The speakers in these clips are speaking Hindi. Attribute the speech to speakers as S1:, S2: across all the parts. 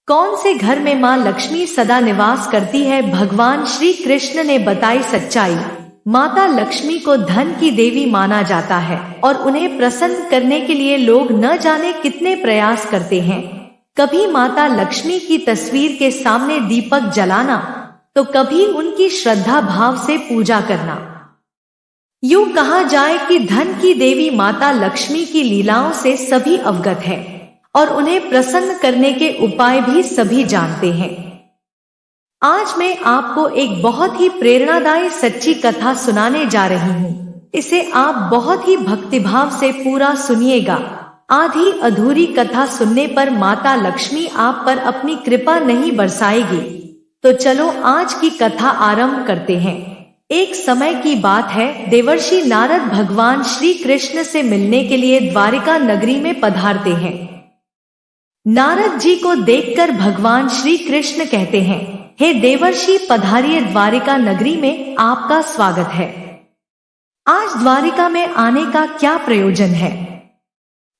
S1: कौन से घर में माँ लक्ष्मी सदा निवास करती है? भगवान श्री कृष्ण ने बताई सच्चाई। माता लक्ष्मी को धन की देवी माना जाता है और उन्हें प्रसन्न करने के लिए लोग न जाने कितने प्रयास करते हैं। कभी माता लक्ष्मी की तस्वीर के सामने दीपक जलाना, तो कभी उनकी श्रद्धा भाव से पूजा करना। यूं कहा जाए कि धन की देवी माता लक्ष्मी की लीलाओं से सभी अवगत हैं और उन्हें प्रसन्न करने के उपाय भी सभी जानते हैं। आज मैं आपको एक बहुत ही प्रेरणादायी सच्ची कथा सुनाने जा रही हूँ। इसे आप बहुत ही भक्तिभाव से पूरा सुनिएगा। आधी अधूरी कथा सुनने पर माता लक्ष्मी आप पर अपनी कृपा नहीं बरसाएगी। तो चलो आज की कथा आरंभ करते हैं। एक समय की बात है, देवर्षि नारद भगवान श्री कृष्ण से मिलने के लिए द्वारिका नगरी में पधारते हैं। नारद जी को देखकर भगवान श्री कृष्ण कहते हैं, हे देवर्षि पधारिए, द्वारिका नगरी में आपका स्वागत है। आज द्वारिका में आने का क्या प्रयोजन है?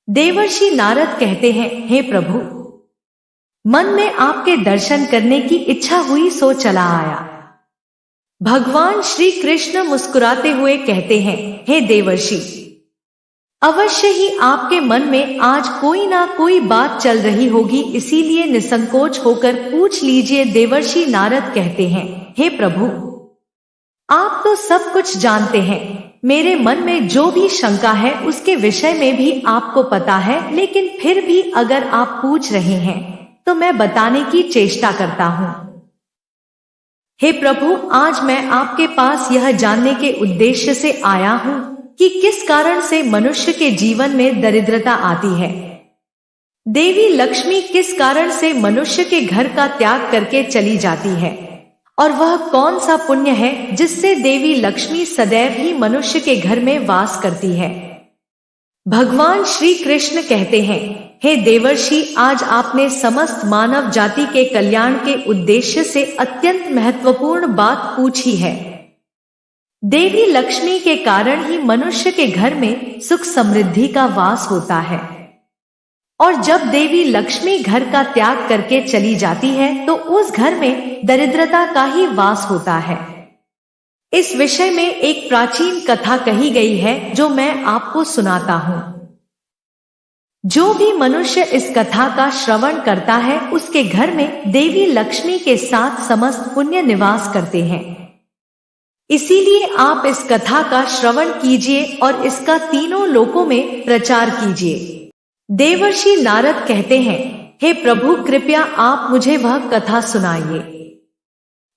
S1: देवर्षि नारद कहते हैं, हे प्रभु, मन में आपके दर्शन करने की इच्छा हुई सो चला आया। भगवान श्री कृष्ण मुस्कुराते हुए कहते हैं, हे देवर्षि, अवश्य ही आपके मन में आज कोई ना कोई बात चल रही होगी, इसीलिए निसंकोच होकर पूछ लीजिए। देवर्षि नारद कहते हैं, हे प्रभु, आप तो सब कुछ जानते हैं। मेरे मन में जो भी शंका है उसके विषय में भी आपको पता है, लेकिन फिर भी अगर आप पूछ रहे हैं तो मैं बताने की चेष्टा करता हूँ। हे प्रभु, आज मैं आपके पास यह जानने के उद्देश्य से आया हूँ कि किस कारण से मनुष्य के जीवन में दरिद्रता आती है। देवी लक्ष्मी किस कारण से मनुष्य के घर का त्याग करके चली जाती है, और वह कौन सा पुण्य है जिससे देवी लक्ष्मी सदैव ही मनुष्य के घर में वास करती है। भगवान श्री कृष्ण कहते हैं, हे देवर्षि, आज आपने समस्त मानव जाति के कल्याण के उद्देश्य से अत्यंत महत्वपूर्ण बात पूछी है। देवी लक्ष्मी के कारण ही मनुष्य के घर में सुख समृद्धि का वास होता है, और जब देवी लक्ष्मी घर का त्याग करके चली जाती है तो उस घर में दरिद्रता का ही वास होता है। इस विषय में एक प्राचीन कथा कही गई है जो मैं आपको सुनाता हूँ। जो भी मनुष्य इस कथा का श्रवण करता है उसके घर में देवी लक्ष्मी के साथ समस्त पुण्य निवास करते हैं। इसीलिए आप इस कथा का श्रवण कीजिए और इसका तीनों लोकों में प्रचार कीजिए। देवर्षि नारद कहते हैं, हे प्रभु, कृपया आप मुझे वह कथा सुनाइए।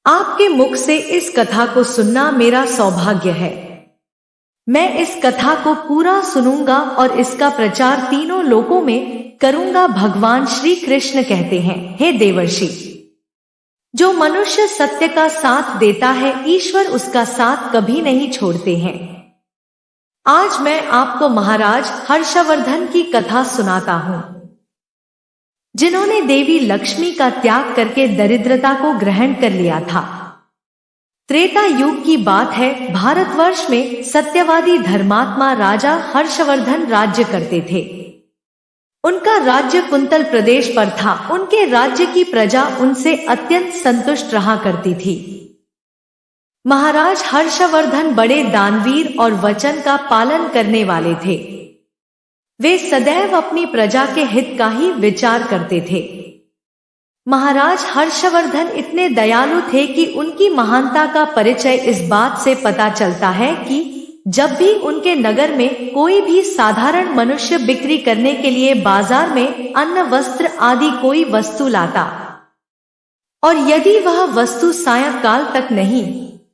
S1: आपके मुख से इस कथा को सुनना मेरा सौभाग्य है। मैं इस कथा को पूरा सुनूंगा और इसका प्रचार तीनों लोकों में करूंगा। भगवान श्री कृष्ण कहते हैं, हे देवर्षि, जो मनुष्य सत्य का साथ देता है, ईश्वर उसका साथ कभी नहीं छोड़ते हैं। आज मैं आपको महाराज हर्षवर्धन की कथा सुनाता हूँ, जिन्होंने देवी लक्ष्मी का त्याग करके दरिद्रता को ग्रहण कर लिया था। त्रेता युग की बात है। भारतवर्ष में सत्यवादी धर्मात्मा राजा हर्षवर्धन राज्य करते थे। उनका राज्य कुंतल प्रदेश पर था। उनके राज्य की प्रजा उनसे अत्यंत संतुष्ट रहा करती थी। महाराज हर्षवर्धन बड़े दानवीर और वचन का पालन करने वाले थे। वे सदैव अपनी प्रजा के हित का ही विचार करते थे। महाराज हर्षवर्धन इतने दयालु थे कि उनकी महानता का परिचय इस बात से पता चलता है कि जब भी उनके नगर में कोई भी साधारण मनुष्य बिक्री करने के लिए बाजार में अन्न वस्त्र आदि कोई वस्तु लाता, और यदि वह वस्तु सायंकाल तक नहीं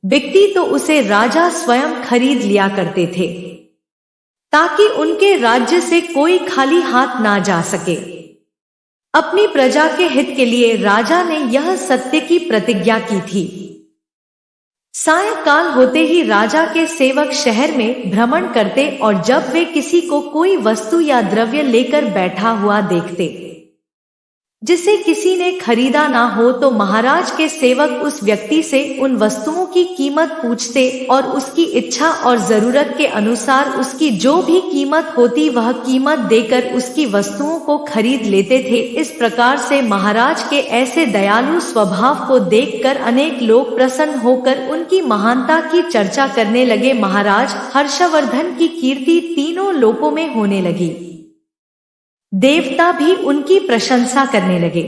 S1: बिकती तो उसे राजा स्वयं खरीद लिया करते थे, ताकि उनके राज्य से कोई खाली हाथ ना जा सके। अपनी प्रजा के हित के लिए राजा ने यह सत्य की प्रतिज्ञा की थी। सायंकाल होते ही राजा के सेवक शहर में भ्रमण करते और जब वे किसी को कोई वस्तु या द्रव्य लेकर बैठा हुआ देखते, जिसे किसी ने खरीदा ना हो तो महाराज के सेवक उस व्यक्ति से उन वस्तुओं की कीमत पूछते और उसकी इच्छा और जरूरत के अनुसार उसकी जो भी कीमत होती वह कीमत देकर उसकी वस्तुओं को खरीद लेते थे। इस प्रकार से महाराज के ऐसे दयालु स्वभाव को देखकर अनेक लोग प्रसन्न होकर उनकी महानता की चर्चा करने लगे। महाराज हर्षवर्धन की कीर्ति तीनों लोकों में होने लगी। देवता भी उनकी प्रशंसा करने लगे।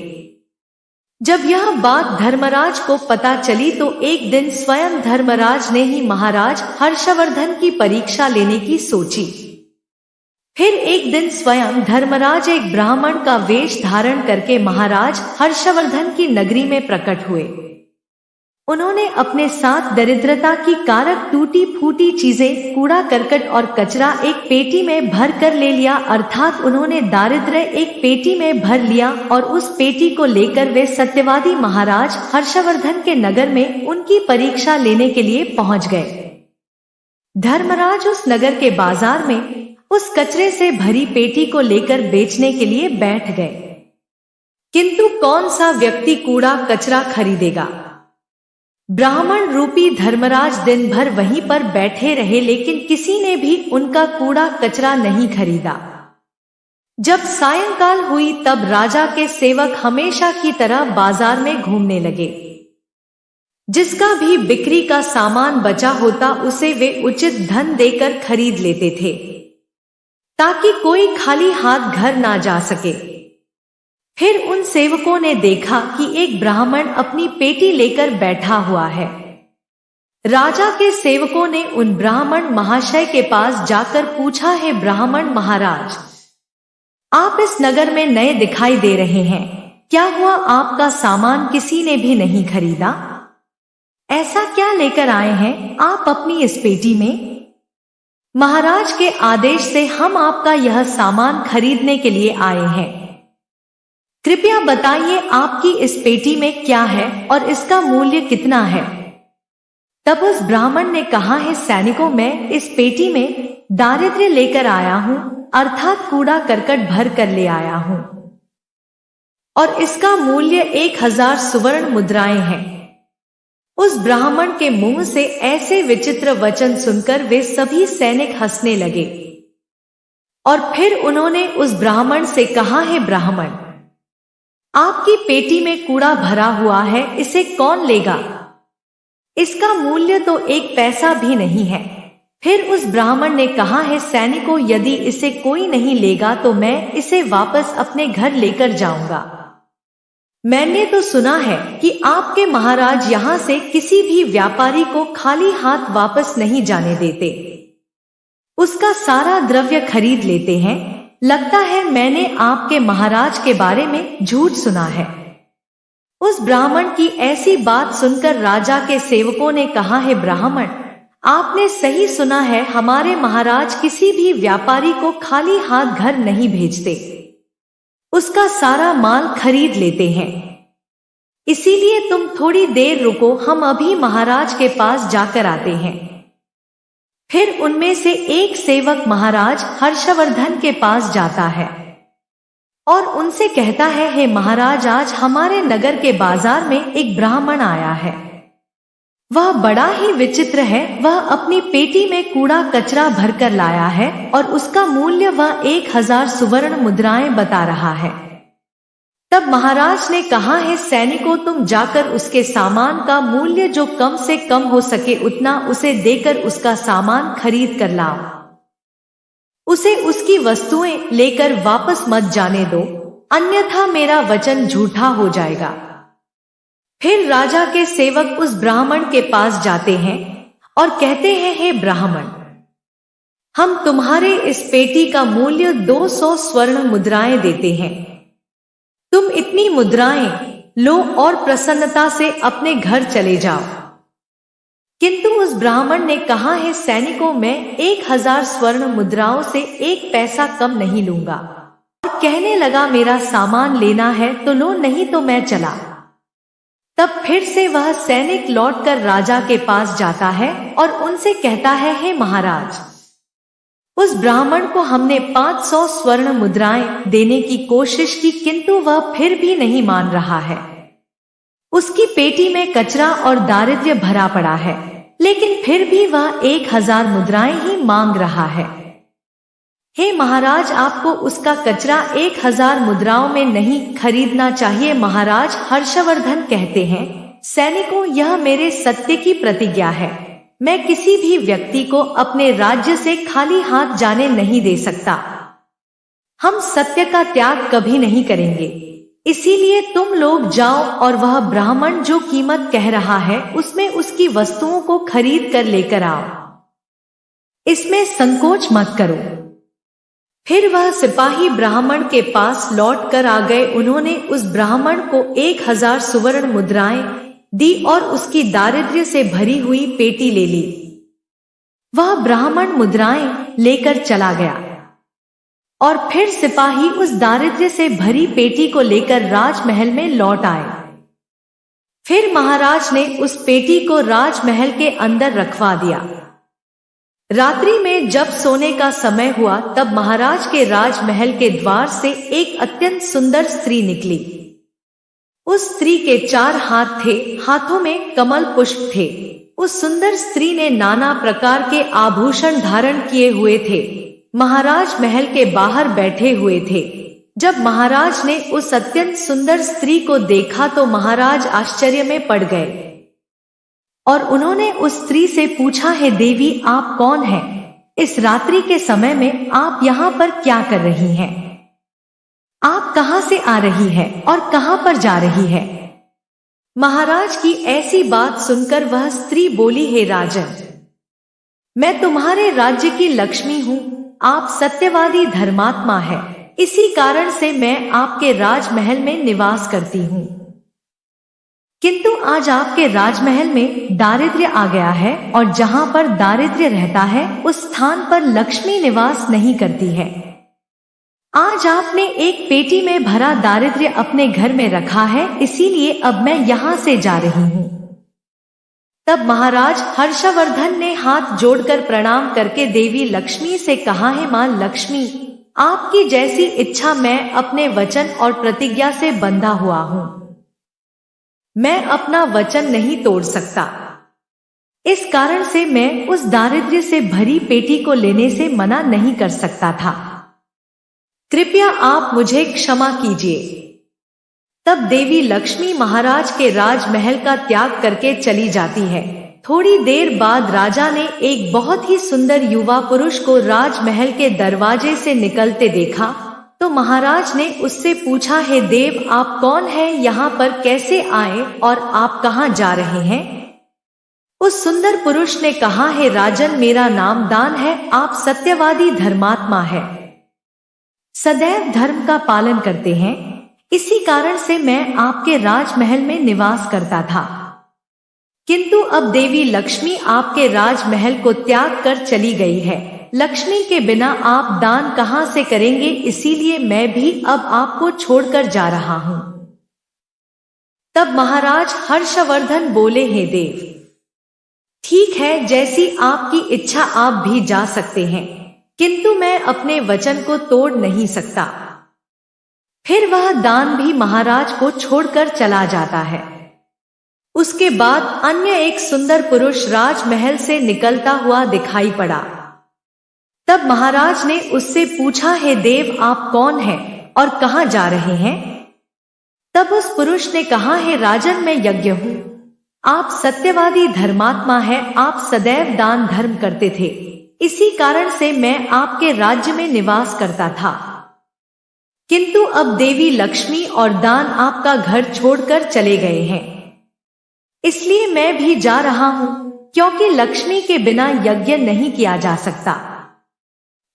S1: जब यह बात धर्मराज को पता चली तो एक दिन स्वयं धर्मराज ने ही महाराज हर्षवर्धन की परीक्षा लेने की सोची। फिर एक दिन स्वयं धर्मराज एक ब्राह्मण का वेश धारण करके महाराज हर्षवर्धन की नगरी में प्रकट हुए। उन्होंने अपने साथ दरिद्रता की कारक टूटी फूटी चीजें, कूड़ा करकट और कचरा एक पेटी में भर कर ले लिया, अर्थात उन्होंने दारिद्र्य एक पेटी में भर लिया और उस पेटी को लेकर वे सत्यवादी महाराज हर्षवर्धन के नगर में उनकी परीक्षा लेने के लिए पहुंच गए। धर्मराज उस नगर के बाजार में उस कचरे से भरी पेटी को लेकर बेचने के लिए बैठ गए, किंतु कौन सा व्यक्ति कूड़ा कचरा खरीदेगा। ब्राह्मण रूपी धर्मराज दिन भर वहीं पर बैठे रहे, लेकिन किसी ने भी उनका कूड़ा कचरा नहीं खरीदा। जब सायंकाल हुई तब राजा के सेवक हमेशा की तरह बाजार में घूमने लगे। जिसका भी बिक्री का सामान बचा होता उसे वे उचित धन देकर खरीद लेते थे, ताकि कोई खाली हाथ घर ना जा सके। फिर उन सेवकों ने देखा कि एक ब्राह्मण अपनी पेटी लेकर बैठा हुआ है। राजा के सेवकों ने उन ब्राह्मण महाशय के पास जाकर पूछा, है ब्राह्मण महाराज, आप इस नगर में नए दिखाई दे रहे हैं, क्या हुआ आपका सामान किसी ने भी नहीं खरीदा? ऐसा क्या लेकर आए हैं आप अपनी इस पेटी में? महाराज के आदेश से हम आपका यह सामान खरीदने के लिए आए हैं। कृपया बताइए आपकी इस पेटी में क्या है और इसका मूल्य कितना है? तब उस ब्राह्मण ने कहा, है सैनिकों, मैं इस पेटी में दारिद्र्य लेकर आया हूं, अर्थात कूड़ा करकट भर कर ले आया हूं, और इसका मूल्य 1000 सुवर्ण मुद्राएं हैं। उस ब्राह्मण के मुंह से ऐसे विचित्र वचन सुनकर वे सभी सैनिक हंसने लगे और फिर उन्होंने उस ब्राह्मण से कहा, है ब्राह्मण, आपकी पेटी में कूड़ा भरा हुआ है, इसे कौन लेगा? इसका मूल्य तो 1 पैसा भी नहीं है। फिर उस ब्राह्मण ने कहा, है सैनिकों, यदि इसे कोई नहीं लेगा तो मैं इसे वापस अपने घर लेकर जाऊंगा। मैंने तो सुना है कि आपके महाराज यहाँ से किसी भी व्यापारी को खाली हाथ वापस नहीं जाने देते, उसका सारा द्रव्य खरीद लेते हैं। लगता है मैंने आपके महाराज के बारे में झूठ सुना है। उस ब्राह्मण की ऐसी बात सुनकर राजा के सेवकों ने कहा, है ब्राह्मण, आपने सही सुना है, हमारे महाराज किसी भी व्यापारी को खाली हाथ घर नहीं भेजते, उसका सारा माल खरीद लेते हैं। इसीलिए तुम थोड़ी देर रुको, हम अभी महाराज के पास जाकर आते हैं। फिर उनमें से एक सेवक महाराज हर्षवर्धन के पास जाता है और उनसे कहता है, हे महाराज, आज हमारे नगर के बाजार में एक ब्राह्मण आया है। वह बड़ा ही विचित्र है। वह अपनी पेटी में कूड़ा कचरा भरकर लाया है और उसका मूल्य वह 1000 सुवर्ण मुद्राएं बता रहा है। तब महाराज ने कहा, है सैनिकों, तुम जाकर उसके सामान का मूल्य जो कम से कम हो सके उतना उसे देकर उसका सामान खरीद कर लाओ। उसे उसकी वस्तुएं लेकर वापस मत जाने दो, अन्यथा मेरा वचन झूठा हो जाएगा। फिर राजा के सेवक उस ब्राह्मण के पास जाते हैं और कहते हैं, हे ब्राह्मण, हम तुम्हारे इस पेटी का मूल्य 200 स्वर्ण मुद्राएं देते हैं। तुम इतनी मुद्राएं लो और प्रसन्नता से अपने घर चले जाओ। किंतु उस ब्राह्मण ने कहा, है सैनिकों, मैं 1000 स्वर्ण मुद्राओं से 1 पैसा कम नहीं लूंगा। और कहने लगा, मेरा सामान लेना है तो लो, नहीं तो मैं चला। तब फिर से वह सैनिक लौटकर राजा के पास जाता है और उनसे कहता है, हे महाराज, उस ब्राह्मण को हमने 500 स्वर्ण मुद्राएं देने की कोशिश की, किंतु वह फिर भी नहीं मान रहा है। उसकी पेटी में कचरा और दारिद्र्य भरा पड़ा है, लेकिन फिर भी वह 1000 मुद्राएं ही मांग रहा है। हे महाराज, आपको उसका कचरा 1000 मुद्राओं में नहीं खरीदना चाहिए। महाराज हर्षवर्धन कहते हैं, सैनिकों, यह मेरे सत्य की प्रतिज्ञा है। मैं किसी भी व्यक्ति को अपने राज्य से खाली हाथ जाने नहीं दे सकता। हम सत्य का त्याग कभी नहीं करेंगे। इसीलिए तुम लोग जाओ और वह ब्राह्मण जो कीमत कह रहा है उसमें उसकी वस्तुओं को खरीद कर लेकर आओ। इसमें संकोच मत करो। फिर वह सिपाही ब्राह्मण के पास लौट कर आ गए। उन्होंने उस ब्राह्मण को 1000 सुवर्ण मुद्राएं दी और उसकी दारिद्र्य से भरी हुई पेटी ले ली। वह ब्राह्मण मुद्राएं लेकर चला गया और फिर सिपाही उस दारिद्र्य से भरी पेटी को लेकर राजमहल में लौट आए। फिर महाराज ने उस पेटी को राजमहल के अंदर रखवा दिया। रात्रि में जब सोने का समय हुआ तब महाराज के राजमहल के द्वार से एक अत्यंत सुंदर स्त्री निकली। उस स्त्री के 4 हाथ थे, हाथों में कमल पुष्प थे। उस सुंदर स्त्री ने नाना प्रकार के आभूषण धारण किए हुए थे। महाराज महल के बाहर बैठे हुए थे। जब महाराज ने उस अत्यंत सुंदर स्त्री को देखा तो महाराज आश्चर्य में पड़ गए और उन्होंने उस स्त्री से पूछा, हे देवी, आप कौन हैं? इस रात्रि के समय में आप यहाँ पर क्या कर रही हैं? आप कहाँ से आ रही है और कहाँ पर जा रही है? महाराज की ऐसी बात सुनकर वह स्त्री बोली, हे राजन, मैं तुम्हारे राज्य की लक्ष्मी हूँ। आप सत्यवादी धर्मात्मा है, इसी कारण से मैं आपके राजमहल में निवास करती हूँ। किंतु आज आपके राजमहल में दारिद्र्य आ गया है और जहाँ पर दारिद्र्य रहता है उस स्थान पर लक्ष्मी निवास नहीं करती है। आज आपने एक पेटी में भरा दारिद्र्य अपने घर में रखा है, इसीलिए अब मैं यहाँ से जा रही हूँ। तब महाराज हर्षवर्धन ने हाथ जोड़कर प्रणाम करके देवी लक्ष्मी से कहा, हे मां लक्ष्मी, आपकी जैसी इच्छा, मैं अपने वचन और प्रतिज्ञा से बंधा हुआ हूँ। मैं अपना वचन नहीं तोड़ सकता। इस कारण से मैं उस दारिद्र्य से भरी पेटी को लेने से मना नहीं कर सकता था। कृपया आप मुझे क्षमा कीजिए। तब देवी लक्ष्मी महाराज के राजमहल का त्याग करके चली जाती है। थोड़ी देर बाद राजा ने एक बहुत ही सुंदर युवा पुरुष को राजमहल के दरवाजे से निकलते देखा तो महाराज ने उससे पूछा, हे देव, आप कौन हैं? यहाँ पर कैसे आए और आप कहाँ जा रहे हैं? उस सुंदर पुरुष ने कहा, हे राजन, मेरा नाम दान है। आप सत्यवादी धर्मात्मा है, सदैव धर्म का पालन करते हैं, इसी कारण से मैं आपके राजमहल में निवास करता था। किंतु अब देवी लक्ष्मी आपके राजमहल को त्याग कर चली गई है। लक्ष्मी के बिना आप दान कहाँ से करेंगे? इसीलिए मैं भी अब आपको छोड़कर जा रहा हूँ। तब महाराज हर्षवर्धन बोले, हे देव, ठीक है, जैसी आपकी इच्छा, आप भी जा सकते हैं, किंतु मैं अपने वचन को तोड़ नहीं सकता। फिर वह दान भी महाराज को छोड़कर चला जाता है। उसके बाद अन्य एक सुंदर पुरुष राजमहल से निकलता हुआ दिखाई पड़ा। तब महाराज ने उससे पूछा, हे देव, आप कौन हैं और कहाँ जा रहे हैं? तब उस पुरुष ने कहा, हे राजन, मैं यज्ञ हूँ। आप सत्यवादी धर्मात्मा है, आप सदैव दान धर्म करते थे, इसी कारण से मैं आपके राज्य में निवास करता था। किंतु अब देवी लक्ष्मी और दान आपका घर छोड़कर चले गए हैं, इसलिए मैं भी जा रहा हूँ, क्योंकि लक्ष्मी के बिना यज्ञ नहीं किया जा सकता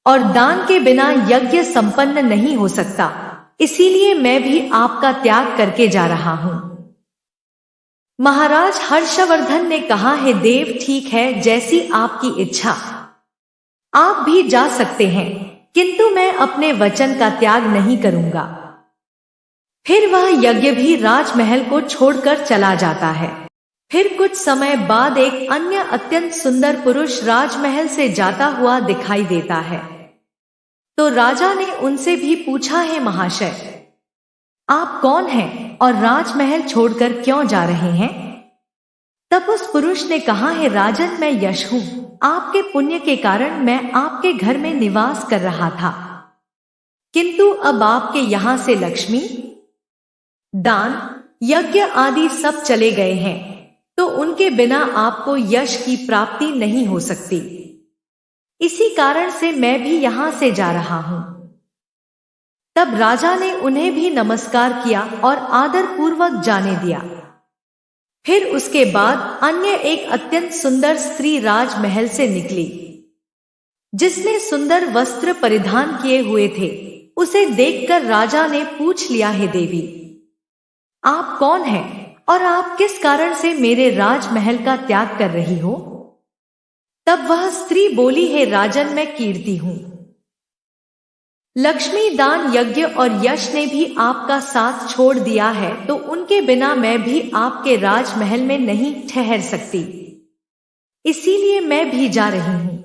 S1: और दान के बिना यज्ञ संपन्न नहीं हो सकता। इसीलिए मैं भी आपका त्याग करके जा रहा हूँ। महाराज हर्षवर्धन ने कहा, हे देव, ठीक है, जैसी आपकी इच्छा, आप भी जा सकते हैं, किंतु मैं अपने वचन का त्याग नहीं करूंगा। फिर वह यज्ञ भी राजमहल को छोड़कर चला जाता है। फिर कुछ समय बाद एक अन्य अत्यंत सुंदर पुरुष राजमहल से जाता हुआ दिखाई देता है। तो राजा ने उनसे भी पूछा, है महाशय, आप कौन हैं और राजमहल छोड़कर क्यों जा रहे हैं? तब उस पुरुष ने कहा, है राजन, मैं यश हूँ। आपके पुण्य के कारण मैं आपके घर में निवास कर रहा था, किंतु अब आपके यहां से लक्ष्मी, दान, यज्ञ आदि सब चले गए हैं, तो उनके बिना आपको यश की प्राप्ति नहीं हो सकती। इसी कारण से मैं भी यहां से जा रहा हूं। तब राजा ने उन्हें भी नमस्कार किया और आदर पूर्वक जाने दिया। फिर उसके बाद अन्य एक अत्यंत सुंदर स्त्री राजमहल से निकली, जिसने सुंदर वस्त्र परिधान किए हुए थे। उसे देखकर राजा ने पूछ लिया, है देवी, आप कौन हैं और आप किस कारण से मेरे राजमहल का त्याग कर रही हो? तब वह स्त्री बोली, है राजन, मैं कीर्ति हूं। लक्ष्मी, दान, यज्ञ और यश ने भी आपका साथ छोड़ दिया है, तो उनके बिना मैं भी आपके राजमहल में नहीं ठहर सकती, इसीलिए मैं भी जा रही हूं।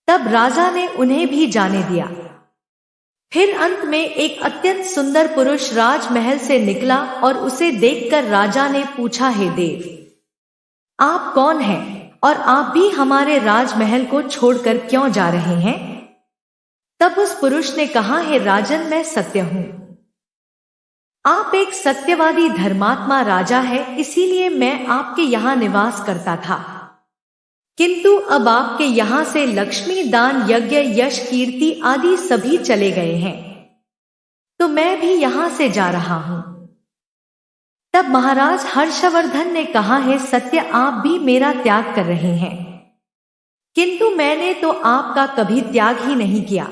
S1: तब राजा ने उन्हें भी जाने दिया। फिर अंत में एक अत्यंत सुंदर पुरुष राजमहल से निकला और उसे देखकर राजा ने पूछा, है देव, आप कौन हैं और आप भी हमारे राजमहल को छोड़कर क्यों जा रहे हैं? तब उस पुरुष ने कहा, है राजन, मैं सत्य हूं। आप एक सत्यवादी धर्मात्मा राजा है, इसीलिए मैं आपके यहां निवास करता था, किंतु अब आपके यहां से लक्ष्मी, दान, यज्ञ, यश, कीर्ति आदि सभी चले गए हैं, तो मैं भी यहां से जा रहा हूं। तब महाराज हर्षवर्धन ने कहा, है सत्य, आप भी मेरा त्याग कर रहे हैं, किंतु मैंने तो आपका कभी त्याग ही नहीं किया।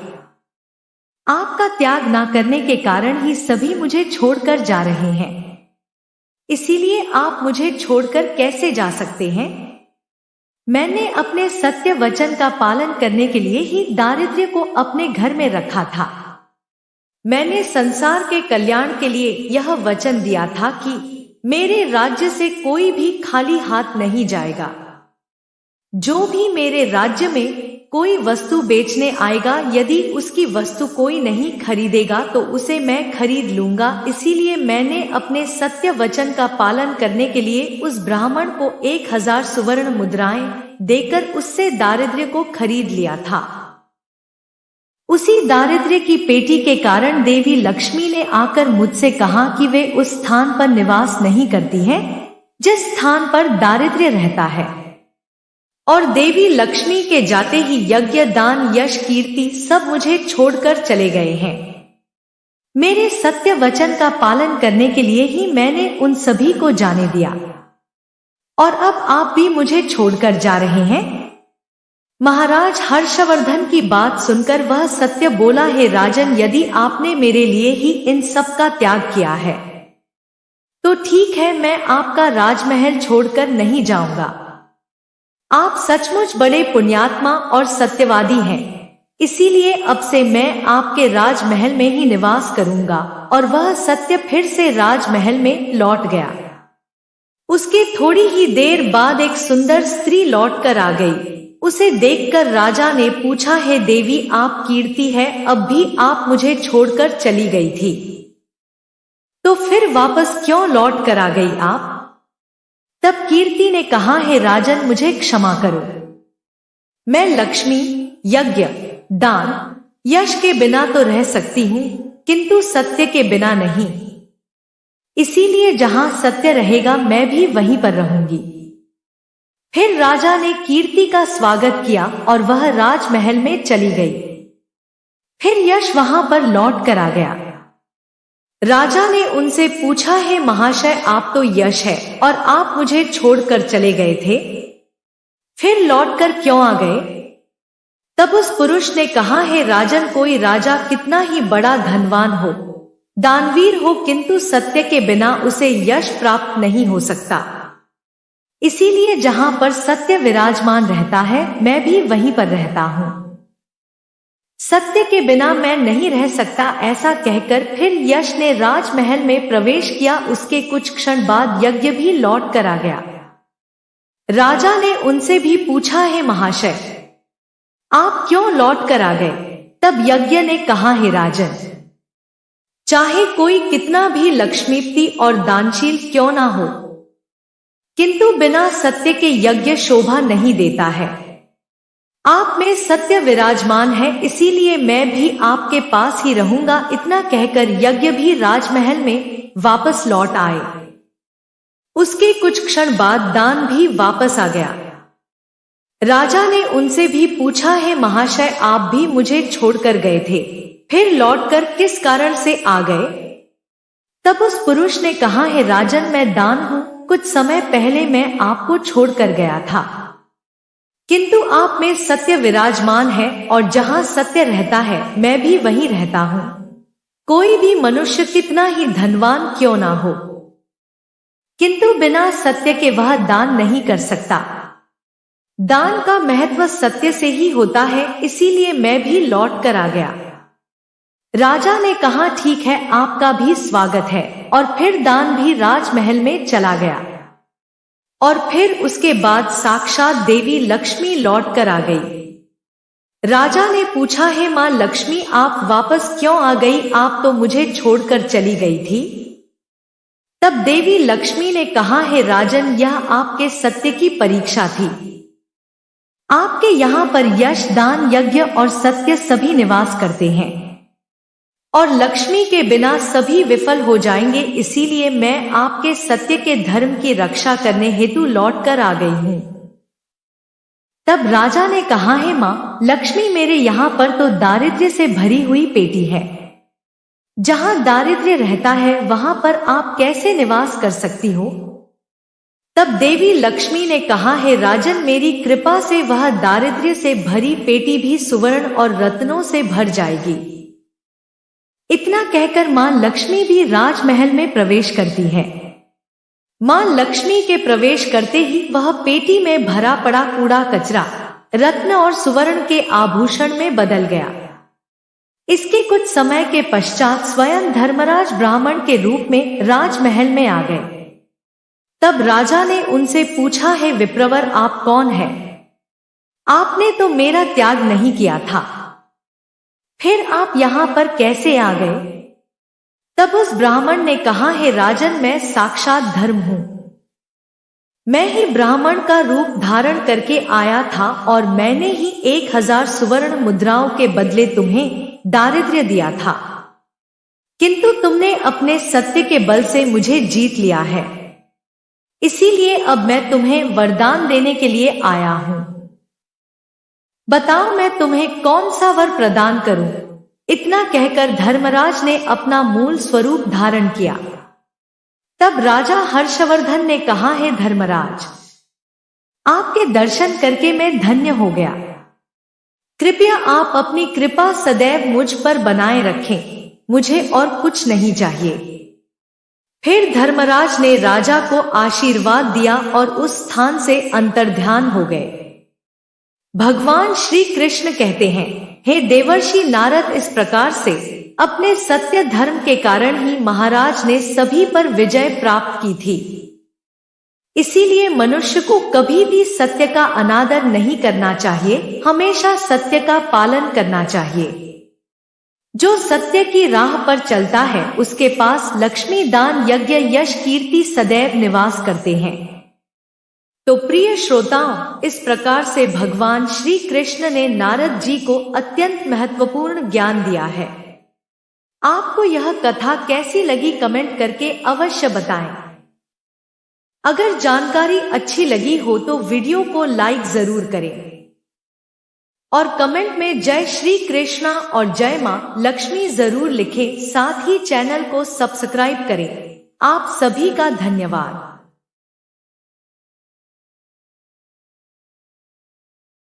S1: आपका त्याग ना करने के कारण ही सभी मुझे छोड़कर जा रहे हैं, इसीलिए आप मुझे छोड़कर कैसे जा सकते हैं? मैंने अपने सत्य वचन का पालन करने के लिए ही दारिद्र्य को अपने घर में रखा था। मैंने संसार के कल्याण के लिए यह वचन दिया था कि मेरे राज्य से कोई भी खाली हाथ नहीं जाएगा। जो भी मेरे राज्य में कोई वस्तु बेचने आएगा, यदि उसकी वस्तु कोई नहीं खरीदेगा तो उसे मैं खरीद लूंगा। इसीलिए मैंने अपने सत्य वचन का पालन करने के लिए उस ब्राह्मण को 1000 सुवर्ण मुद्राएं देकर उससे दारिद्र्य को खरीद लिया था। उसी दारिद्र्य की पेटी के कारण देवी लक्ष्मी ने आकर मुझसे कहा कि वे उस स्थान पर निवास नहीं करती हैं जिस स्थान पर दारिद्र्य रहता है, और देवी लक्ष्मी के जाते ही यज्ञ, दान, यश, कीर्ति सब मुझे छोड़कर चले गए हैं। मेरे सत्य वचन का पालन करने के लिए ही मैंने उन सभी को जाने दिया, और अब आप भी मुझे छोड़कर जा रहे हैं। महाराज हर्षवर्धन की बात सुनकर वह सत्य बोला, है राजन, यदि आपने मेरे लिए ही इन सब का त्याग किया है तो ठीक है, मैं आपका राजमहल छोड़कर नहीं जाऊंगा। आप सचमुच बड़े पुण्यात्मा और सत्यवादी हैं, इसीलिए अब से मैं आपके राजमहल में ही निवास करूंगा। और वह सत्य फिर से राजमहल में लौट गया। उसके थोड़ी ही देर बाद एक सुंदर स्त्री लौटकर आ गई। उसे देखकर राजा ने पूछा, है देवी, आप कीर्ति है, अब भी आप मुझे छोड़कर चली गई थी, तो फिर वापस क्यों लौट कर आ गई आप? तब कीर्ति ने कहा, है राजन, मुझे क्षमा करो। मैं लक्ष्मी, यज्ञ, दान, यश के बिना तो रह सकती हूँ, किंतु सत्य के बिना नहीं। इसीलिए जहां सत्य रहेगा मैं भी वहीं पर रहूंगी। फिर राजा ने कीर्ति का स्वागत किया और वह राजमहल में चली गई। फिर यश वहां पर लौट कर आ गया। राजा ने उनसे पूछा, है महाशय, आप तो यश है और आप मुझे छोड़कर चले गए थे, फिर लौटकर क्यों आ गए? तब उस पुरुष ने कहा, है राजन, कोई राजा कितना ही बड़ा धनवान हो, दानवीर हो, किंतु सत्य के बिना उसे यश प्राप्त नहीं हो सकता। इसीलिए जहां पर सत्य विराजमान रहता है मैं भी वहीं पर रहता हूं। सत्य के बिना मैं नहीं रह सकता। ऐसा कहकर फिर यश ने राजमहल में प्रवेश किया। उसके कुछ क्षण बाद यज्ञ भी लौट कर आ गया। राजा ने उनसे भी पूछा, है महाशय, आप क्यों लौट कर आ गए? तब यज्ञ ने कहा, हे राजन, चाहे कोई कितना भी लक्ष्मीपति और दानशील क्यों ना हो, किंतु बिना सत्य के यज्ञ शोभा नहीं देता है। आप में सत्य विराजमान है, इसीलिए मैं भी आपके पास ही रहूंगा। इतना कहकर यज्ञ भी राजमहल में वापस लौट आए। उसके कुछ क्षण बाद दान भी वापस आ गया। राजा ने उनसे भी पूछा, है महाशय, आप भी मुझे छोड़कर गए थे, फिर लौटकर किस कारण से आ गए? तब उस पुरुष ने कहा, है राजन, मैं दान हूं। कुछ समय पहले मैं आपको छोड़कर गया था, किंतु आप में सत्य विराजमान है और जहां सत्य रहता है मैं भी वहीं रहता हूं। कोई भी मनुष्य कितना ही धनवान क्यों ना हो, किंतु बिना सत्य के वह दान नहीं कर सकता। दान का महत्व सत्य से ही होता है, इसीलिए मैं भी लौट कर आ गया। राजा ने कहा, ठीक है, आपका भी स्वागत है। और फिर दान भी राजमहल में चला गया। और फिर उसके बाद साक्षात देवी लक्ष्मी लौट कर आ गई। राजा ने पूछा, है मां लक्ष्मी, आप वापस क्यों आ गई? आप तो मुझे छोड़कर चली गई थी। तब देवी लक्ष्मी ने कहा, है राजन, यह आपके सत्य की परीक्षा थी। आपके यहाँ पर यश, दान, यज्ञ और सत्य सभी निवास करते हैं, और लक्ष्मी के बिना सभी विफल हो जाएंगे। इसीलिए मैं आपके सत्य के धर्म की रक्षा करने हेतु लौट कर आ गई हूँ। तब राजा ने कहा, है मां लक्ष्मी, मेरे यहाँ पर तो दारिद्र्य से भरी हुई पेटी है। जहां दारिद्र्य रहता है वहां पर आप कैसे निवास कर सकती हो? तब देवी लक्ष्मी ने कहा, है राजन, मेरी कृपा से वह दारिद्र्य से भरी पेटी भी सुवर्ण और रत्नों से भर जाएगी। इतना कहकर मां लक्ष्मी भी राजमहल में प्रवेश करती है। मां लक्ष्मी के प्रवेश करते ही वह पेटी में भरा पड़ा कूड़ा कचरा रत्न और सुवर्ण के आभूषण में बदल गया। इसके कुछ समय के पश्चात स्वयं धर्मराज ब्राह्मण के रूप में राजमहल में आ गए। तब राजा ने उनसे पूछा, है विप्रवर, आप कौन है? आपने तो मेरा त्याग नहीं किया था, फिर आप यहां पर कैसे आ गए? तब उस ब्राह्मण ने कहा, है राजन, मैं साक्षात धर्म हूं। मैं ही ब्राह्मण का रूप धारण करके आया था और मैंने ही 1000 सुवर्ण मुद्राओं के बदले तुम्हें दारिद्र्य दिया था, किंतु तुमने अपने सत्य के बल से मुझे जीत लिया है। इसीलिए अब मैं तुम्हें वरदान देने के लिए आया हूं। बताओ मैं तुम्हें कौन सा वर प्रदान करूं? इतना कहकर धर्मराज ने अपना मूल स्वरूप धारण किया। तब राजा हर्षवर्धन ने कहा, है धर्मराज, आपके दर्शन करके मैं धन्य हो गया। कृपया आप अपनी कृपा सदैव मुझ पर बनाए रखें, मुझे और कुछ नहीं चाहिए। फिर धर्मराज ने राजा को आशीर्वाद दिया और उस स्थान से अंतर्ध्यान हो गए। भगवान श्री कृष्ण कहते हैं, हे देवर्षि नारद, इस प्रकार से अपने सत्य धर्म के कारण ही महाराज ने सभी पर विजय प्राप्त की थी। इसीलिए मनुष्य को कभी भी सत्य का अनादर नहीं करना चाहिए, हमेशा सत्य का पालन करना चाहिए। जो सत्य की राह पर चलता है उसके पास लक्ष्मी, दान, यज्ञ, यश, कीर्ति सदैव निवास करते हैं। तो प्रिय श्रोताओं, इस प्रकार से भगवान श्री कृष्ण ने नारद जी को अत्यंत महत्वपूर्ण ज्ञान दिया है। आपको यह कथा कैसी लगी कमेंट करके अवश्य बताएं। अगर जानकारी अच्छी लगी हो तो वीडियो को लाइक जरूर करें और कमेंट में जय श्री कृष्णा और जय मां लक्ष्मी जरूर लिखें। साथ ही चैनल को सब्सक्राइब करें। आप सभी का धन्यवाद।